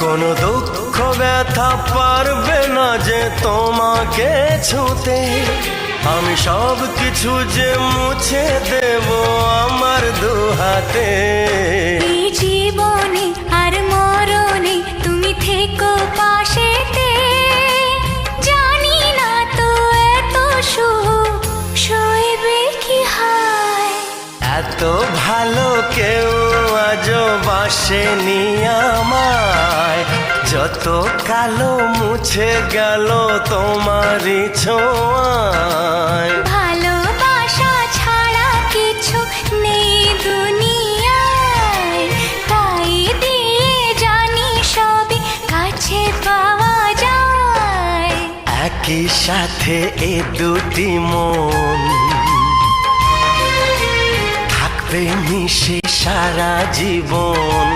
কোনো দুঃখ ব্যথা পারবে না যে তোমাকে ছুঁতে। আমি সব কিছু যে মুছে দেব আমার দুহাতে। এই জীবনে আর মরণে তুমি থেকো পাশেতে। জানি না তো এত সুখ সইবে কি হয়। এত ভালো কেউ আজও বাসেনি আমায়। যত কালো মুছে গেল তোমারই ছোঁয়ায়। ভালোবাসা ছাড়া কিছু নেই দুনিয়ায়। তাই দিয়ে জানি সবই কাছে পাওয়া যায়। একই সাথে এ দুটি মন থাকবে মিশে সারা জীবন।